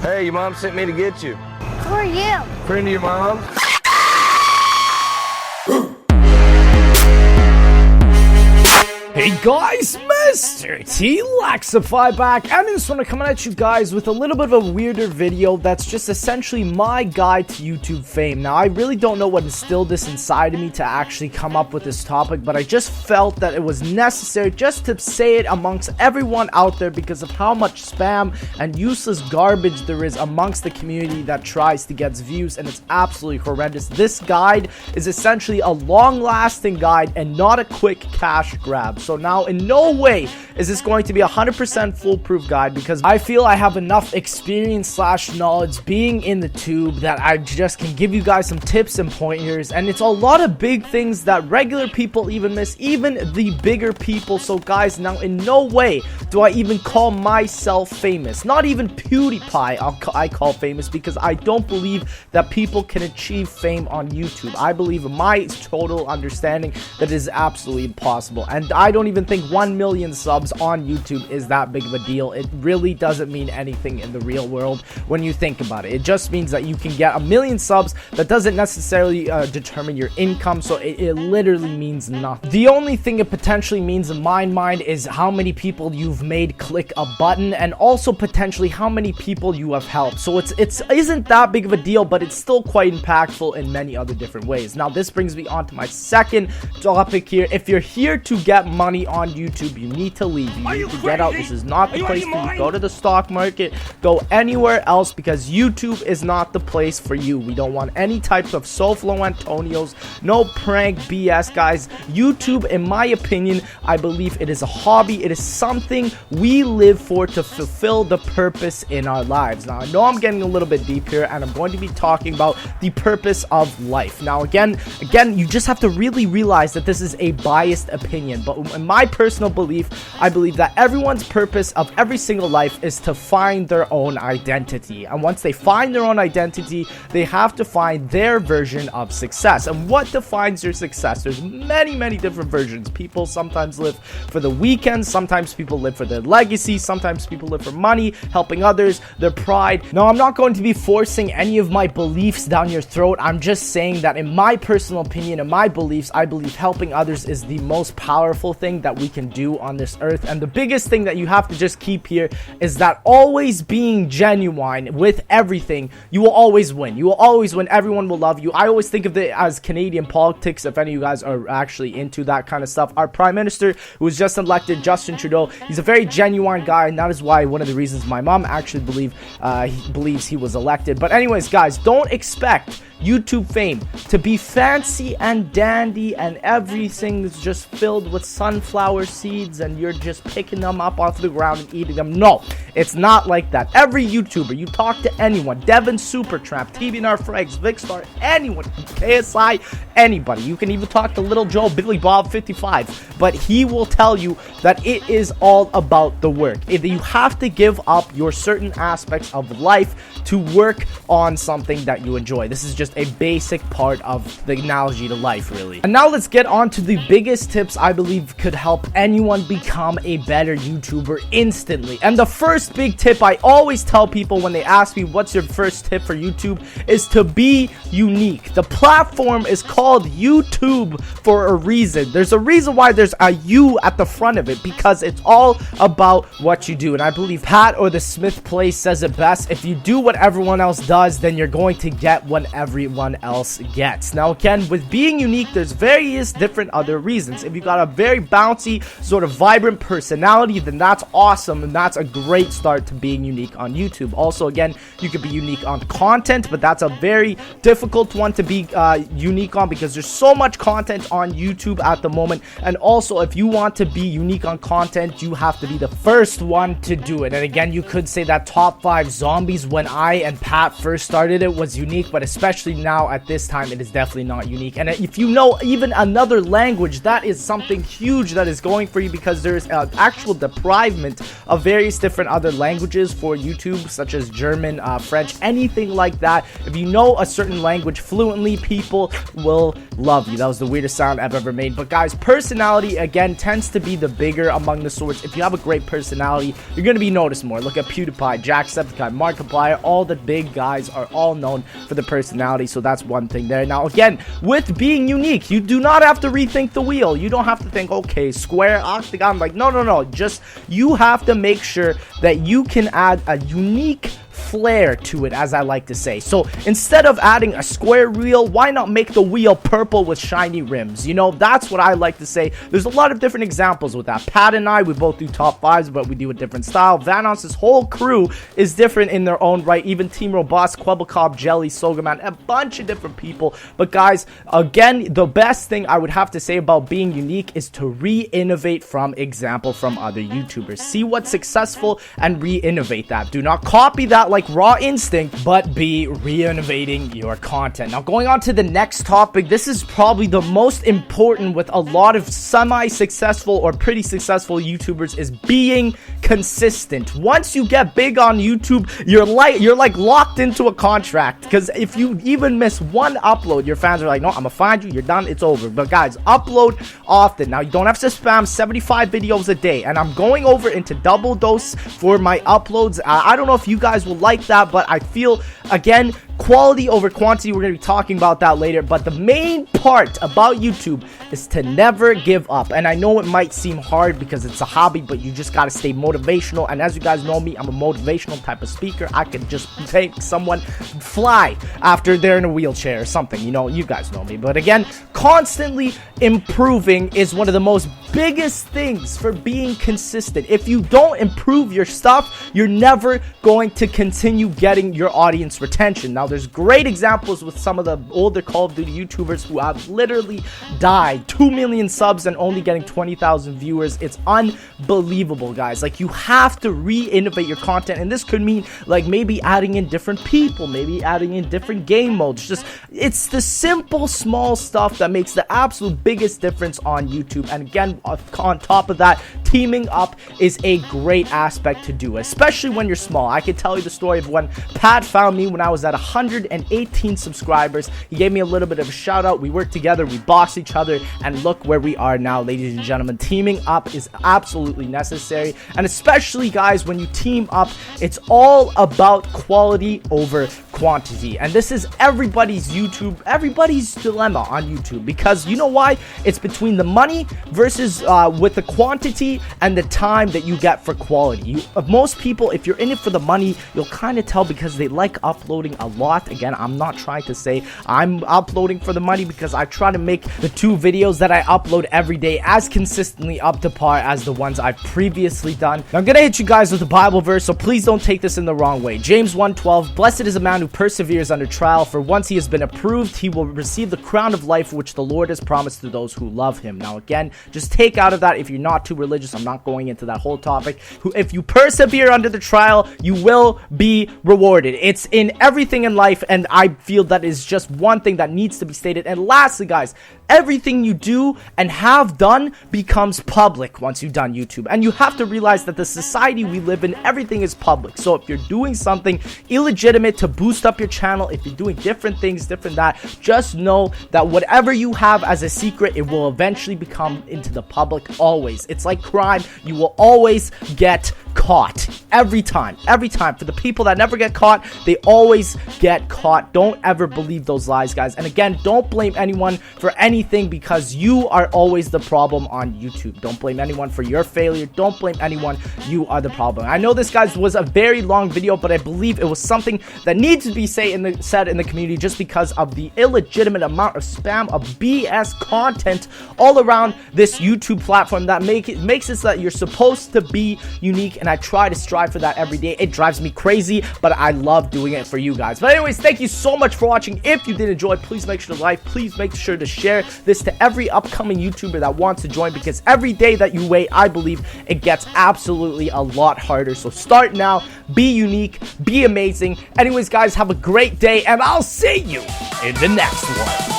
Hey, your mom sent me to get you. Who are you? Friend of your mom? Hey guys, Mr. T-Laxify back, and I just want to come at you guys with a little bit of a weirder video that's just essentially my guide to YouTube fame. Now, I really don't know what instilled this inside of me to actually come up with this topic, but I just felt that it was necessary just to say it amongst everyone out there because of how much spam and useless garbage there is amongst the community that tries to get views, and it's absolutely horrendous. This guide is essentially a long-lasting guide and not a quick cash grab. So now in no way is this going to be a 100% foolproof guide, because I feel I have enough experience / knowledge being in the tube that I just can give you guys some tips and pointers, and it's a lot of big things that regular people even miss, even the bigger people. So guys, now in no way do I even call myself famous. Not even PewDiePie I call famous, because I don't believe that people can achieve fame on YouTube. I believe in my total understanding that it is absolutely impossible, and I don't even think 1 million subs on YouTube is that big of a deal. It really doesn't mean anything in the real world when you think about it. It just means that you can get 1 million subs. That doesn't necessarily determine your income, so it literally means nothing. The only thing it potentially means in my mind is how many people you've made click a button, and also potentially how many people you have helped. So it isn't that big of a deal, but it's still quite impactful in many other different ways. Now, this brings me on to my second topic here. If you're here to get money on YouTube, you need to leave. You need to get out. This is not the place for you. Go to the stock market, go anywhere else, because YouTube is not the place for you. We don't want any types of Soflo Antonios, no prank BS, guys. YouTube, in my opinion, I believe it is a hobby. It is something we live for to fulfill the purpose in our lives. Now, I know I'm getting a little bit deep here, and I'm going to be talking about the purpose of life. Now, again, you just have to really realize that this is a biased opinion, but in my personal belief, I believe that everyone's purpose of every single life is to find their own identity. And once they find their own identity, they have to find their version of success. And what defines your success? There's many different versions. People sometimes live for the weekend, sometimes people live for their legacy, sometimes people live for money, helping others, their pride. Now, I'm not going to be forcing any of my beliefs down your throat. I'm just saying that in my personal opinion and my beliefs, I believe helping others is the most powerful thing that we can do on this earth. And the biggest thing that you have to just keep here is that always being genuine with everything, you will always win. You will always win. Everyone will love you. I always think of it as Canadian politics, if any of you guys are actually into that kind of stuff. Our Prime Minister, who was just elected, Justin Trudeau, he's a very genuine guy, and that is why one of the reasons my mom actually believes he was elected. But anyways, guys, don't expect YouTube fame to be fancy and dandy and everything is just filled with sunflower seeds and you're just picking them up off the ground and eating them. No, it's not like that. Every YouTuber, you talk to anyone, Devin Supertramp, TBNR Frags, Vicstar, anyone, KSI, anybody. You can even talk to Little Joe, Billy Bob 55, but he will tell you that it is all about the work. If you have to give up your certain aspects of life to work on something that you enjoy. This is just a basic part of the analogy to life, really. And now let's get on to the biggest tips I believe could help anyone become a better YouTuber instantly. And the first big tip I always tell people when they ask me what's your first tip for YouTube is to be unique. The platform is called YouTube for a reason. There's a reason why there's a U at the front of it, because it's all about what you do. And I believe Pat or the Smith Place says it best: if you do what everyone else does, then you're going to get what everyone else gets. Now, again, with being unique, there's various different other reasons. If you got a very bouncy, sort of vibrant personality, then that's awesome, and that's a great start to being unique on YouTube. Also, again, you could be unique on content, but that's a very difficult one to be unique on, because there's so much content on YouTube at the moment. And also, if you want to be unique on content, you have to be the first one to do it. And again, you could say that top 5 zombies, when I and Pat first started it, was unique, but especially especially now at this time, it is definitely not unique. And if you know even another language, that is something huge that is going for you, because there's actual deprivement of various different other languages for YouTube, such as German, French, anything like that. If you know a certain language fluently, people will love you. That was the weirdest sound I've ever made. But guys, personality again tends to be the bigger among the sorts. If you have a great personality, you're going to be noticed more. Look at PewDiePie, Jacksepticeye, Markiplier, all the big guys are all known for the personality, so that's one thing there. Now again, with being unique, you do not have to rethink the wheel. You don't have to think, okay, square, octagon, like no, just you have to make sure that you can add a unique flair to it, as I like to say. So instead of adding a square wheel, why not make the wheel purple with shiny rims? You know, that's what I like to say. There's a lot of different examples with that. Pat and I, we both do top 5s, but we do a different style. Vanoss's whole crew is different in their own right. Even Team Robust, Quebblecob, Jelly, Sogaman, a bunch of different people. But guys, again, the best thing I would have to say about being unique is to re-innovate from example from other YouTubers. See what's successful and re-innovate that. Do not copy that like raw instinct, but be re-innovating your content. Now going on to the next topic, this is probably the most important with a lot of semi-successful or pretty successful YouTubers, is being consistent. Once you get big on YouTube, you're like locked into a contract, because if you even miss one upload, your fans are like, no, I'm gonna find you, you're done, it's over. But guys, upload often. Now you don't have to spam 75 videos a day, and I'm going over into double dose for my uploads. I don't know if you guys will like that, but I feel, again, quality over quantity. We're going to be talking about that later, but the main part about YouTube is to never give up. And I know it might seem hard because it's a hobby, but you just got to stay motivational. And as you guys know me, I'm a motivational type of speaker. I could just make someone fly after they're in a wheelchair or something. You know, you guys know me. But again, constantly improving is one of the most biggest things for being consistent. If you don't improve your stuff, you're never going to continue getting your audience retention. Now, there's great examples with some of the older Call of Duty YouTubers who have literally died. 2 million subs and only getting 20,000 viewers. It's unbelievable, guys. Like, you have to re-innovate your content, and this could mean like maybe adding in different people, maybe adding in different game modes. Just, it's the simple small stuff that makes the absolute biggest difference on YouTube. And again, on top of that, teaming up is a great aspect to do, especially when you're small. I could tell you the story of when Pat found me when I was at 118 subscribers. He gave me a little bit of a shout out. We worked together, we boxed each other, and look where we are now, ladies and gentlemen. Teaming up is absolutely necessary, and especially, guys, when you team up, it's all about quality over quantity. And this is everybody's dilemma on YouTube, because you know why? It's between the money versus with the quantity and the time that you get for quality. Most people, if you're in it for the money, you'll kind of tell because they like uploading a lot. Again, I'm not trying to say I'm uploading for the money, because I try to make the 2 videos that I upload every day as consistently up to par as the ones I've previously done. Now, I'm gonna hit you guys with a Bible verse, so please don't take this in the wrong way. James 1:12, blessed is a man who perseveres under trial, for once he has been approved, he will receive the crown of life which the Lord has promised to those who love him. Now again, just take out of that, if you're not too religious, I'm not going into that whole topic. If you persevere under the trial, you will be rewarded. It's in everything in life, and I feel that is just one thing that needs to be stated. And lastly, guys, everything you do and have done becomes public once you've done YouTube. And you have to realize that the society we live in, everything is public. So if you're doing something illegitimate to boost up your channel, if you're doing different things, different that, just know that whatever you have as a secret, it will eventually become into the public always. It's like crime. You will always get caught. Every time. For the people that never get caught, they always get caught. Don't ever believe those lies, guys. And again, don't blame anyone for anything, because you are always the problem on YouTube. Don't blame anyone for your failure. Don't blame anyone. You are the problem. I know this, guys, was a very long video, but I believe it was something that needs to be said in the community, just because of the illegitimate amount of spam of BS content all around this YouTube platform that makes it so that you're supposed to be unique. And and I try to strive for that every day. It drives me crazy, but I love doing it for you guys. But anyways, thank you so much for watching. If you did enjoy, please make sure to like, please make sure to share this to every upcoming YouTuber that wants to join, because every day that you wait, I believe it gets absolutely a lot harder. So start now, be unique, be amazing. Anyways, guys, have a great day, and I'll see you in the next one.